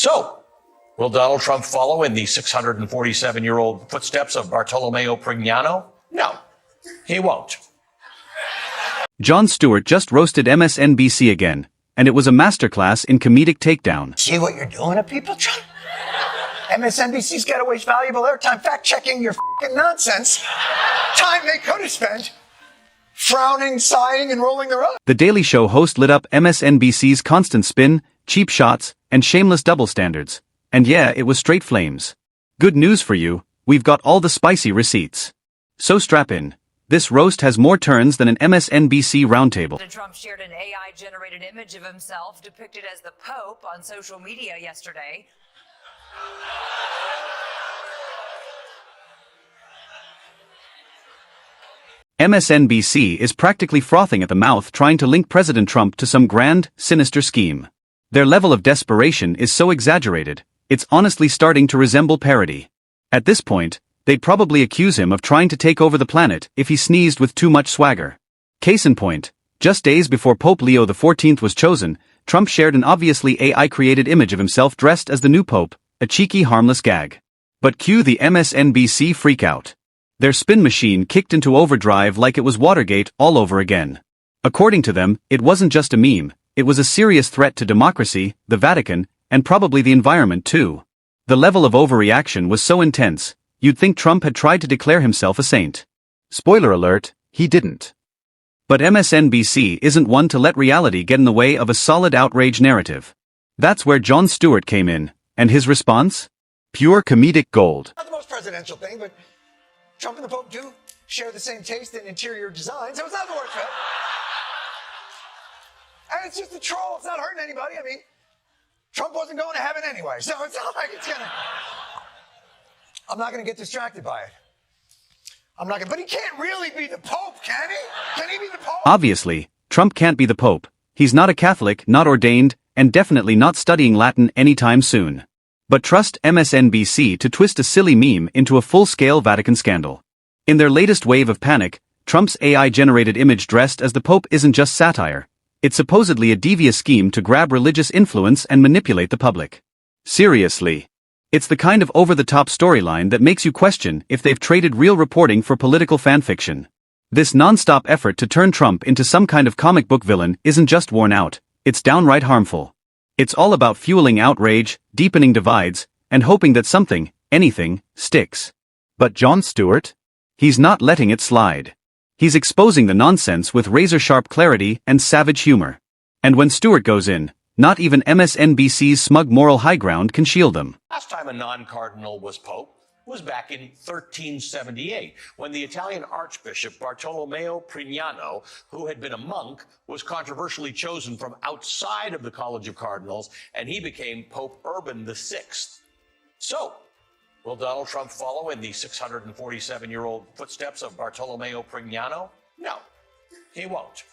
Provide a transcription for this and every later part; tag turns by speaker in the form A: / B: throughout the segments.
A: So, will Donald Trump follow in the 647-year-old footsteps of Bartolomeo Prignano? No, he won't.
B: Jon Stewart just roasted MSNBC again, and it was a masterclass in comedic takedown.
C: See what you're doing to people, Trump? MSNBC's got to waste valuable airtime fact-checking your f***ing nonsense. Time they could have spent frowning, sighing, and rolling their eyes.
B: The Daily Show host lit up MSNBC's constant spin, cheap shots, and shameless double standards. And yeah, it was straight flames. Good news for you, we've got all the spicy receipts. So strap in. This roast has more turns than an MSNBC roundtable.
D: Trump shared an AI-generated image of himself depicted as the Pope on social media yesterday.
B: MSNBC is practically frothing at the mouth trying to link President Trump to some grand, sinister scheme. Their level of desperation is so exaggerated, it's honestly starting to resemble parody. At this point, they'd probably accuse him of trying to take over the planet if he sneezed with too much swagger. Case in point, just days before Pope Leo XIV was chosen, Trump shared an obviously AI-created image of himself dressed as the new Pope, a cheeky, harmless gag. But cue the MSNBC freakout. Their spin machine kicked into overdrive like it was Watergate all over again. According to them, it wasn't just a meme, it was a serious threat to democracy, the Vatican, and probably the environment too. The level of overreaction was so intense, you'd think Trump had tried to declare himself a saint. Spoiler alert, he didn't. But MSNBC isn't one to let reality get in the way of a solid outrage narrative. That's where Jon Stewart came in, and his response? Pure comedic gold.
C: Not the most presidential thing, but Trump and the Pope do share the same taste in interior design, so it's not the worst fit. And it's just a troll, it's not hurting anybody. I mean, Trump wasn't going to heaven anyway, so it's not like it's gonna... I'm not gonna get distracted by it. But he can't really be the Pope, can he? Can he be the Pope?
B: Obviously, Trump can't be the Pope. He's not a Catholic, not ordained, and definitely not studying Latin anytime soon. But trust MSNBC to twist a silly meme into a full-scale Vatican scandal. In their latest wave of panic, Trump's AI-generated image dressed as the Pope isn't just satire. It's supposedly a devious scheme to grab religious influence and manipulate the public. Seriously. It's the kind of over-the-top storyline that makes you question if they've traded real reporting for political fanfiction. This non-stop effort to turn Trump into some kind of comic book villain isn't just worn out, it's downright harmful. It's all about fueling outrage, deepening divides, and hoping that something, anything, sticks. But Jon Stewart? He's not letting it slide. He's exposing the nonsense with razor-sharp clarity and savage humor. And when Stewart goes in, not even MSNBC's smug moral high ground can shield them.
A: Last time a non-cardinal was Pope was back in 1378, when the Italian Archbishop Bartolomeo Prignano, who had been a monk, was controversially chosen from outside of the College of Cardinals, and he became Pope Urban VI. So, will Donald Trump follow in the 647-year-old footsteps of Bartolomeo Prignano? No, he won't.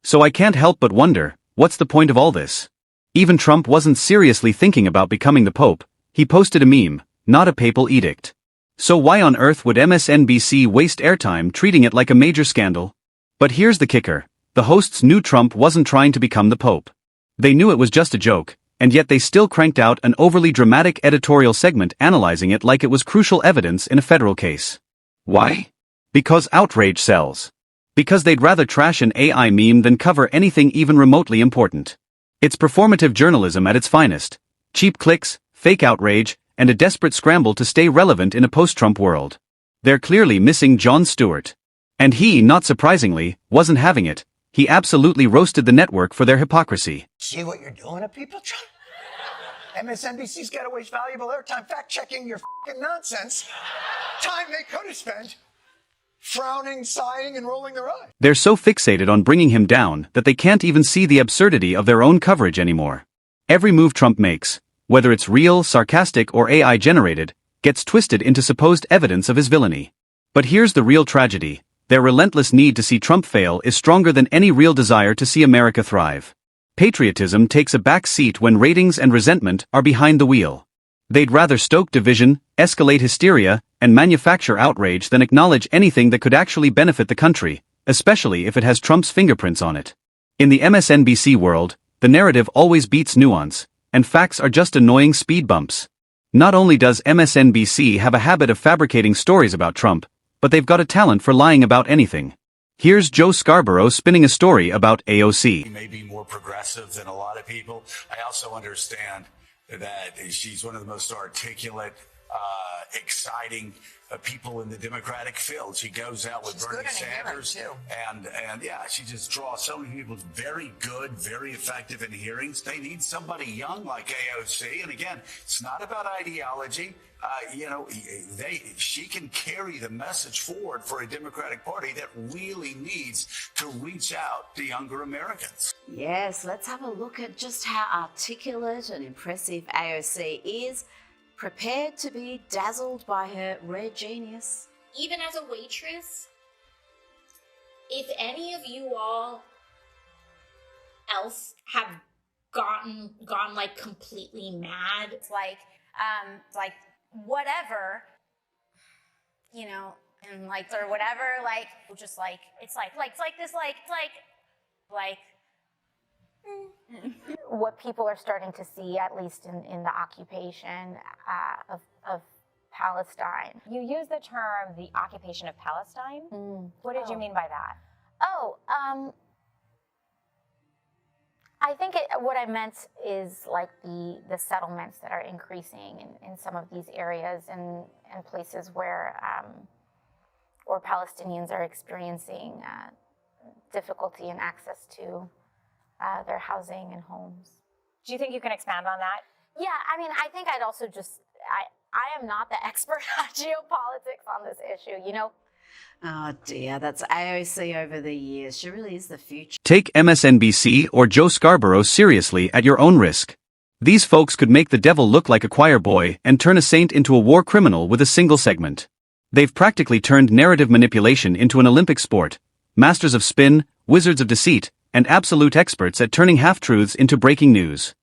B: So I can't help but wonder, what's the point of all this? Even Trump wasn't seriously thinking about becoming the Pope, he posted a meme, not a papal edict. So why on earth would MSNBC waste airtime treating it like a major scandal? But here's the kicker, the hosts knew Trump wasn't trying to become the Pope. They knew it was just a joke, and yet they still cranked out an overly dramatic editorial segment analyzing it like it was crucial evidence in a federal case. Why? Because outrage sells. Because they'd rather trash an AI meme than cover anything even remotely important. It's performative journalism at its finest. Cheap clicks, fake outrage, and a desperate scramble to stay relevant in a post-Trump world. They're clearly missing Jon Stewart. And he, not surprisingly, wasn't having it. He absolutely roasted the network for their hypocrisy.
C: See what you're doing to people, Trump? MSNBC's got to waste valuable airtime fact-checking your f***ing nonsense. Time they could have spent frowning, sighing, and rolling their eyes.
B: They're so fixated on bringing him down that they can't even see the absurdity of their own coverage anymore. Every move Trump makes, whether it's real, sarcastic, or AI-generated, gets twisted into supposed evidence of his villainy. But here's the real tragedy. Their relentless need to see Trump fail is stronger than any real desire to see America thrive. Patriotism takes a back seat when ratings and resentment are behind the wheel. They'd rather stoke division, escalate hysteria, and manufacture outrage than acknowledge anything that could actually benefit the country, especially if it has Trump's fingerprints on it. In the MSNBC world, the narrative always beats nuance, and facts are just annoying speed bumps. Not only does MSNBC have a habit of fabricating stories about Trump, but they've got a talent for lying about anything. Here's Joe Scarborough spinning a story about AOC.
E: She may be more progressive than a lot of people. I also understand that she's one of the most articulate, exciting people in the Democratic field. She goes out with Bernie Sanders, and yeah, she just draws so many people. Very good, very effective in hearings. They need somebody young like AOC, and again, it's not about ideology. She can carry the message forward for a Democratic Party that really needs to reach out to younger Americans.
F: Yes, let's have a look at just how articulate and impressive AOC is, prepared to be dazzled by her rare genius.
G: Even as a waitress, if any of you all else have gone like completely mad,
H: it's like whatever, you know, and like, or whatever, like, just like, it's like this, what people are starting to see, at least in the occupation of Palestine.
I: You use the term the occupation of Palestine. What did you mean by that?
H: I think what I meant is like the settlements that are increasing in some of these areas and places where Palestinians are experiencing difficulty in access to their housing and homes.
I: Do you think you can expand on that?
H: Yeah, I mean, I think I'd also I am not the expert on geopolitics on this issue, you know?
F: Oh dear, that's AOC over the years. She really is the future.
B: Take MSNBC or Joe Scarborough seriously at your own risk. These folks could make the devil look like a choir boy and turn a saint into a war criminal with a single segment. They've practically turned narrative manipulation into an Olympic sport, masters of spin, wizards of deceit, and absolute experts at turning half-truths into breaking news.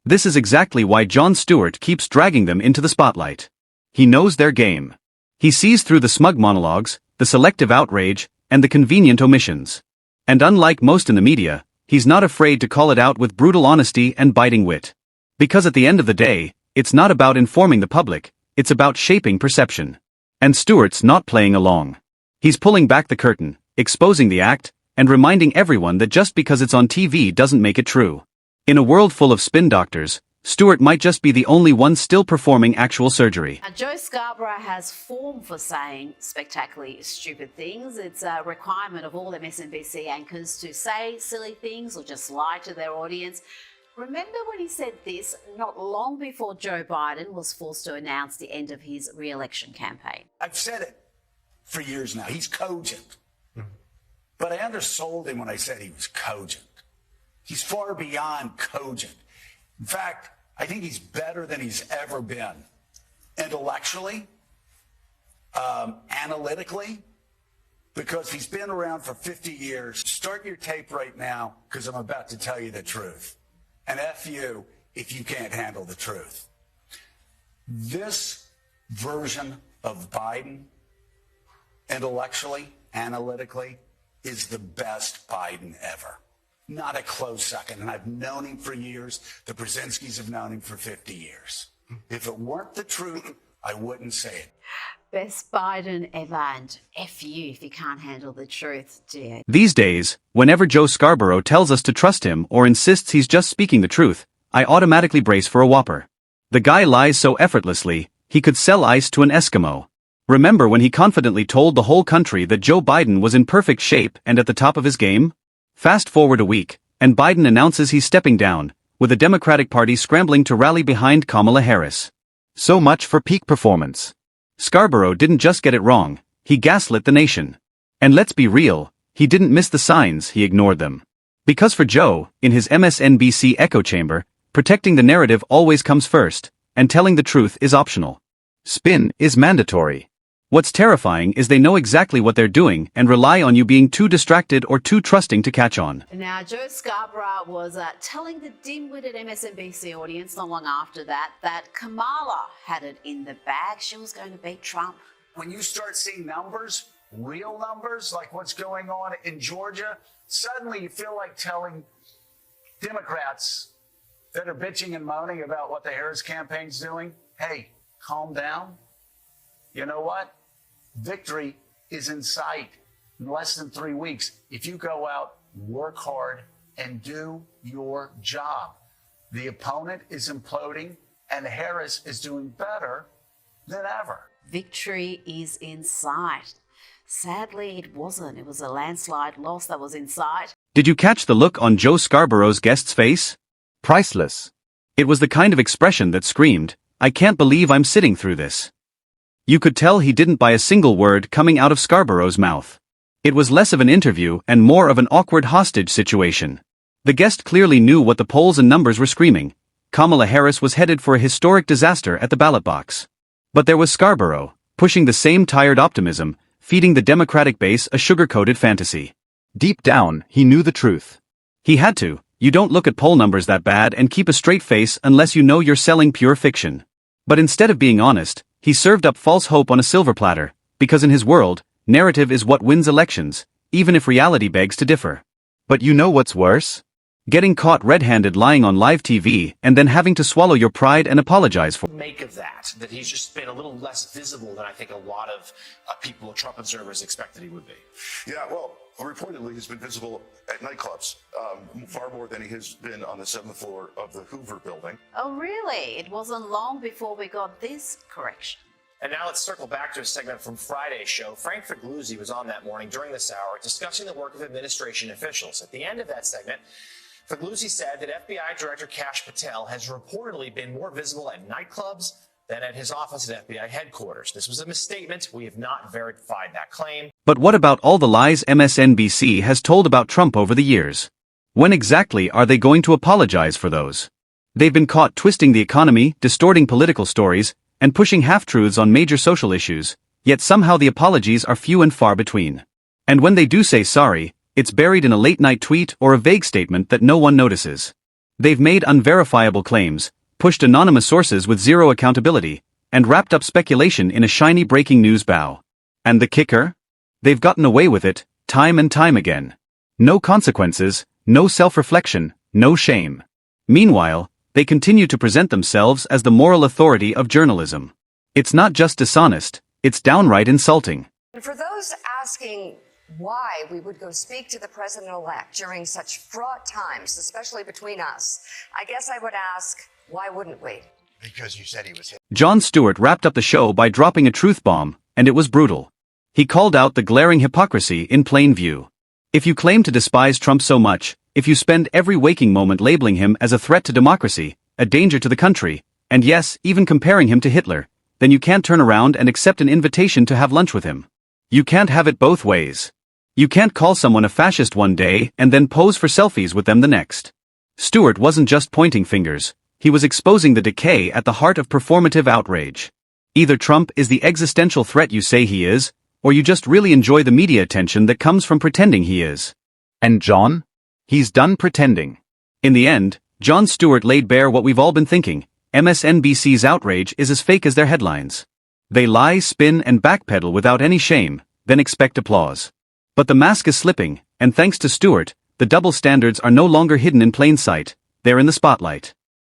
B: This is exactly why Jon Stewart keeps dragging them into the spotlight. He knows their game. He sees through the smug monologues, the selective outrage, and the convenient omissions. And unlike most in the media, he's not afraid to call it out with brutal honesty and biting wit. Because at the end of the day, it's not about informing the public, it's about shaping perception. And Stewart's not playing along. He's pulling back the curtain, exposing the act, and reminding everyone that just because it's on TV doesn't make it true. In a world full of spin doctors, Stewart might just be the only one still performing actual surgery.
F: Now, Joe Scarborough has form for saying spectacularly stupid things. It's a requirement of all MSNBC anchors to say silly things or just lie to their audience. Remember when he said this not long before Joe Biden was forced to announce the end of his re-election campaign?
E: I've said it for years now. He's cogent. But I undersold him when I said he was cogent. He's far beyond cogent. In fact, I think he's better than he's ever been. Intellectually, analytically, because he's been around for 50 years. Start your tape right now, because I'm about to tell you the truth. And F you if you can't handle the truth. This version of Biden, intellectually, analytically, is the best Biden ever. Not a close second. And I've known him for years. The Brzezinskis have known him for 50 years. If it weren't the truth, I wouldn't say it.
F: Best Biden ever, and F you if you can't handle the truth, dear.
B: These days, whenever Joe Scarborough tells us to trust him or insists he's just speaking the truth, I automatically brace for a whopper. The guy lies so effortlessly, he could sell ice to an Eskimo. Remember when he confidently told the whole country that Joe Biden was in perfect shape and at the top of his game? Fast forward a week, and Biden announces he's stepping down, with the Democratic Party scrambling to rally behind Kamala Harris. So much for peak performance. Scarborough didn't just get it wrong, he gaslit the nation. And let's be real, he didn't miss the signs, he ignored them. Because for Joe, in his MSNBC echo chamber, protecting the narrative always comes first, and telling the truth is optional. Spin is mandatory. What's terrifying is they know exactly what they're doing and rely on you being too distracted or too trusting to catch on.
F: Now, Joe Scarborough was telling the dim-witted MSNBC audience not long after that Kamala had it in the bag. She was going to beat Trump.
E: When you start seeing numbers, real numbers, like what's going on in Georgia, suddenly you feel like telling Democrats that are bitching and moaning about what the Harris campaign's doing, hey, calm down. You know what? Victory is in sight in less than 3 weeks. If you go out, work hard, and do your job. The opponent is imploding, and Harris is doing better than ever.
F: Victory is in sight. Sadly, it wasn't. It was a landslide loss that was in sight.
B: Did you catch the look on Joe Scarborough's guest's face? Priceless. It was the kind of expression that screamed, "I can't believe I'm sitting through this." You could tell he didn't buy a single word coming out of Scarborough's mouth. It was less of an interview and more of an awkward hostage situation. The guest clearly knew what the polls and numbers were screaming. Kamala Harris was headed for a historic disaster at the ballot box. But there was Scarborough, pushing the same tired optimism, feeding the Democratic base a sugar-coated fantasy. Deep down, he knew the truth. He had to. You don't look at poll numbers that bad and keep a straight face unless you know you're selling pure fiction. But instead of being honest, he served up false hope on a silver platter, because in his world, narrative is what wins elections, even if reality begs to differ. But you know what's worse? Getting caught red-handed lying on live TV and then having to swallow your pride and apologize for.
J: Make of that he's just been a little less visible than I think a lot of people, Trump observers, expected he would be.
K: Yeah, well, reportedly he's been visible at nightclubs far more than he has been on the 7th floor of the Hoover building.
F: Oh, really? It wasn't long before we got this correction.
J: And now let's circle back to a segment from Friday's show. Frank Figliuzzi was on that morning during this hour discussing the work of administration officials. At the end of that segment, Figliuzzi said that FBI Director Kash Patel has reportedly been more visible at nightclubs than at his office at FBI headquarters. This was a misstatement. We have not verified that claim.
B: But what about all the lies MSNBC has told about Trump over the years? When exactly are they going to apologize for those? They've been caught twisting the economy, distorting political stories, and pushing half-truths on major social issues, yet somehow the apologies are few and far between. And when they do say sorry, it's buried in a late-night tweet or a vague statement that no one notices. They've made unverifiable claims, pushed anonymous sources with zero accountability, and wrapped up speculation in a shiny breaking news bow. And the kicker? They've gotten away with it, time and time again. No consequences, no self-reflection, no shame. Meanwhile, they continue to present themselves as the moral authority of journalism. It's not just dishonest, it's downright insulting.
L: And for those asking why we would go speak to the president-elect during such fraught times, especially between us, I guess I would ask, why wouldn't we?
C: Because you said he was hit.
B: Jon Stewart wrapped up the show by dropping a truth bomb, and it was brutal. He called out the glaring hypocrisy in plain view. If you claim to despise Trump so much, if you spend every waking moment labeling him as a threat to democracy, a danger to the country, and yes, even comparing him to Hitler, then you can't turn around and accept an invitation to have lunch with him. You can't have it both ways. You can't call someone a fascist one day and then pose for selfies with them the next. Stewart wasn't just pointing fingers, he was exposing the decay at the heart of performative outrage. Either Trump is the existential threat you say he is, or you just really enjoy the media attention that comes from pretending he is. And Jon? He's done pretending. In the end, Jon Stewart laid bare what we've all been thinking. MSNBC's outrage is as fake as their headlines. They lie, spin, and backpedal without any shame, then expect applause. But the mask is slipping, and thanks to Stewart, the double standards are no longer hidden in plain sight, they're in the spotlight.